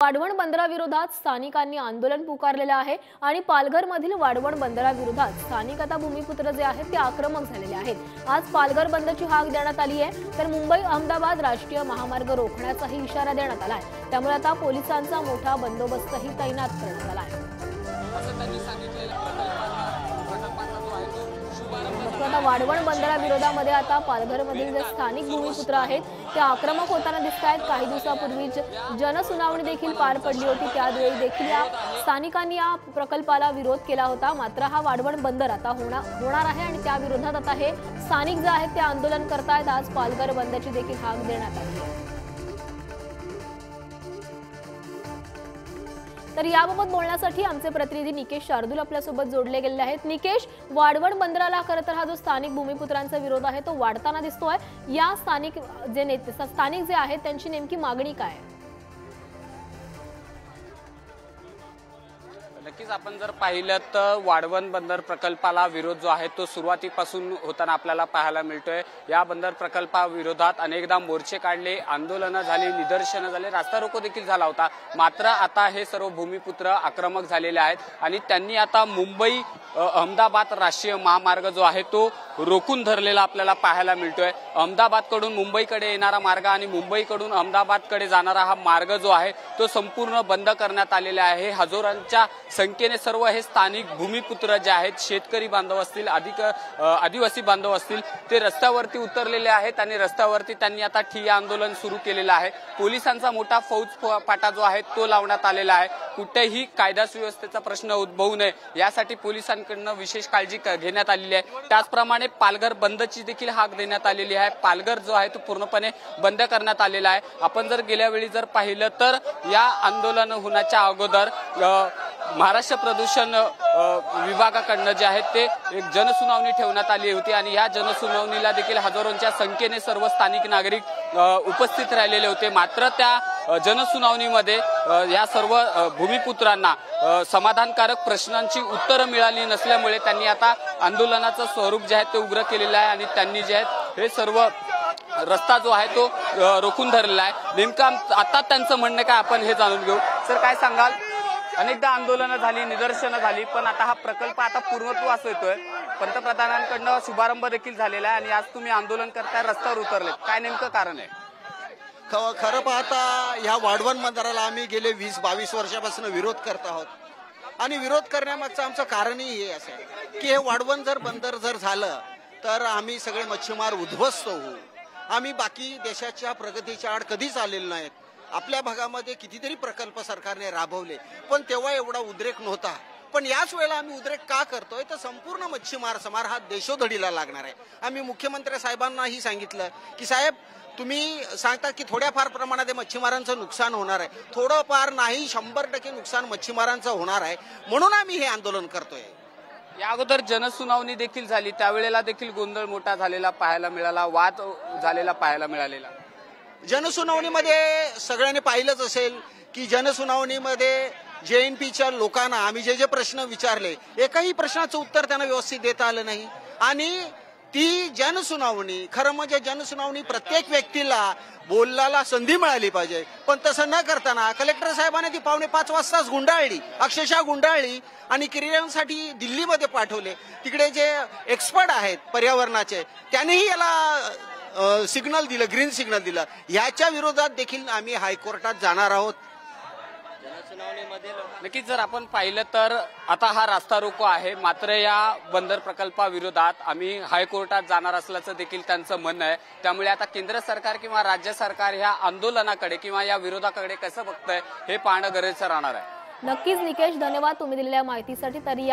वाढवण बंदराविरोधात स्थानिकांनी आंदोलन पुकारलेलं आहे आणि पालघरमधील वाढवण बंदराविरोधात स्थानिक आता भूमिपुत्र जे आहेत ते आक्रमक झालेले आहेत। आज पालघर बंदची हाक देण्यात आली आहे, तर मुंबई अहमदाबाद राष्ट्रीय महामार्ग रोखण्याचाही इशारा देण्यात आला आहे। त्यामुळे आता पोलिसांचा मोठा बंदोबस्तही तैनात करण्यात आला आहे। आता वाढवण बंदराविरोधामध्ये आता पालघरमधील जे स्थानिक भूमिपुत्र आहेत ते आक्रमक होताना दिसत आहेत। काही दिवसापूर्वीच जनसुनावणी देखील पार पडली होती, त्यावेळी देखील या स्थानिकांनी या प्रकल्पाला विरोध केला होता। मात्र हा वाढवण बंदर आता होणार आहे आणि त्या विरोधात आता हे स्थानिक जे आहेत ते आंदोलन करतायत। आज पालघर बंदची देखील हाक देण्यात आली आहे। तर याबाबत बोलण्यासाठी आमचे प्रतिनिधी निकेश शार्दूल आपल्यासोबत जोडले गेले आहेत। निकेश, वाढवण बंदराला खरं तर हा जो स्थानिक भूमिपुत्रांचा विरोध आहे तो वाढताना दिसतोय। या स्थानिक जे आहेत त्यांची नेमकी मागणी काय आहे? नक्कीच आपण जर पाहिलं तर वाढवण बंदर प्रकल्पाला विरोध जो आहे तो सुरुवातीपासून होताना आपल्याला पाहायला मिळतोय। या बंदर प्रकल्पाविरोधात अनेकदा मोर्चे काढले, आंदोलनं झाली, निदर्शनं झाले, रास्ता रोको देखील झाला होता। मात्र आता हे सर्व भूमिपुत्र आक्रमक झालेले आहेत आणि त्यांनी आता मुंबई अहमदाबाद राष्ट्रीय महामार्ग जो आहे तो रोखून धरलेला आपल्याला पाहायला मिळतोय। अहमदाबादकडून मुंबईकडे येणारा मार्ग आणि मुंबईकडून अहमदाबादकडे जाणारा हा मार्ग जो आहे तो संपूर्ण बंद करण्यात आलेला आहे। हजारांच्या संख्येने सर्व हे स्थानिक भूमिपुत्र जे आहेत, शेतकरी बांधव असतील, आदिवासी बांधव असतील, ते रस्त्यावरती उतरलेले आहेत आणि रस्त्यावरती त्यांनी आता ठिय्या आंदोलन सुरू केलेलं आहे। पोलिसांचा मोठा फौज फाटा जो आहे तो लावण्यात आलेला आहे। कुठेही कायदा सुव्यवस्थेचा प्रश्न उद्भवू नये यासाठी पोलिसांकडून विशेष काळजी घेण्यात आलेली आहे। त्याचप्रमाणे पालघर बंदची देखील हाक देण्यात आलेली आहे। पालघर जो आहे तो पूर्णपणे बंद करण्यात आलेला आहे। आपण जर गेल्या वेळी जर पाहिलं तर या आंदोलन होण्याच्या अगोदर महाराष्ट्र प्रदूषण विभागाकडनं जे आहे ते एक जनसुनावणी ठेवण्यात आली होती आणि या जनसुनावणीला देखील हजारोंच्या संख्येने सर्व स्थानिक नागरिक उपस्थित राहिलेले होते। मात्र त्या जनसुनावणीमध्ये या सर्व भूमिपुत्रांना समाधानकारक प्रश्नांची उत्तरं मिळाली नसल्यामुळे त्यांनी आता आंदोलनाचं स्वरूप जे आहे ते उग्र केलेलं आहे आणि त्यांनी जे आहे हे सर्व रस्ता जो आहे तो रोखून धरलेला आहे। नेमकं आता त्यांचं म्हणणं काय आपण हे जाणून घेऊ। सर, काय सांगाल? अनेकदा आंदोलनं झाली, निदर्शनं झाली, पण आता हा प्रकल्प आता पूर्णत्वास येतोय। पंतप्रधानांकडनं शुभारंभ देखील झालेला आहे आणि आज तुम्ही आंदोलन करताय, रस्त्यावर उतरले, काय नेमकं कारण आहे? खरं पाहता ह्या वाढवण बंदराला आम्ही गेले 20-22 वर्षापासून विरोध करत आहोत आणि विरोध करण्यामागचं आमचं कारणही हे असं आहे की हे वाढवण बंदर जर झालं तर आम्ही सगळे मच्छीमार उद्ध्वस्त होऊ। आम्ही बाकी देशाच्या प्रगतीच्या आड कधीच आलेलो नाहीत। आपल्या भागामध्ये कितीतरी प्रकल्प सरकारने राबवले, पण तेव्हा एवढा उद्रेक नव्हता। पण याच वेळेला आम्ही उद्रेक का करतोय तर संपूर्ण मच्छीमार समाज हा देशोधडीला लागणार आहे। आम्ही मुख्यमंत्री साहेबांनाही सांगितलं की साहेब, तुम्ही सांगता की थोड्याफार प्रमाणात मच्छीमारांचं नुकसान होणार आहे, थोडंफार नाही 100% नुकसान मच्छीमारांचं होणार आहे, म्हणून आम्ही हे आंदोलन करतोय। या अगोदर जनसुनावणी देखील झाली, त्यावेळेला देखील गोंधळ मोठा झालेला पाहायला मिळाला, वाद झालेला पाहायला मिळालेला। जनसुनावणीमध्ये सगळ्यांनी पाहिलंच असेल की जनसुनावणीमध्ये JNPच्या लोकांना आम्ही जे प्रश्न विचारले, एकाही प्रश्नाचं उत्तर त्यांना व्यवस्थित देता आलं नाही। आणि ती जनसुनावणी, खरं म्हणजे जनसुनावणी प्रत्येक व्यक्तीला बोलायला संधी मिळाली पाहिजे, पण तसं न करताना कलेक्टर साहेबांनी ती 4:45 वाजताच गुंडाळली, अक्षरशः गुंडाळली आणि क्रियांसाठी दिल्लीमध्ये पाठवले। तिकडे जे एक्सपर्ट आहेत पर्यावरणाचे त्यांनीही याला सिग्नल दिलं, ग्रीन सिग्नल दिलं। याच्या विरोधात देखील आम्ही हायकोर्टात जाणार आहोत। नक्कीच जर आपण पाहिलं तर आता हा रास्ता रोको आहे, मात्र या बंदर प्रकल्पाविरोधात आम्ही हायकोर्टात जाणार असल्याचं देखील त्यांचं म्हणणं आहे। त्यामुळे आता केंद्र सरकार किंवा राज्य सरकार ह्या आंदोलनाकडे किंवा या विरोधाकडे कसं बघतंय हे पाहणं गरजेचं राहणार आहे। नक्कीच निकेश, धन्यवाद तुम्ही दिलेल्या माहितीसाठी। तरी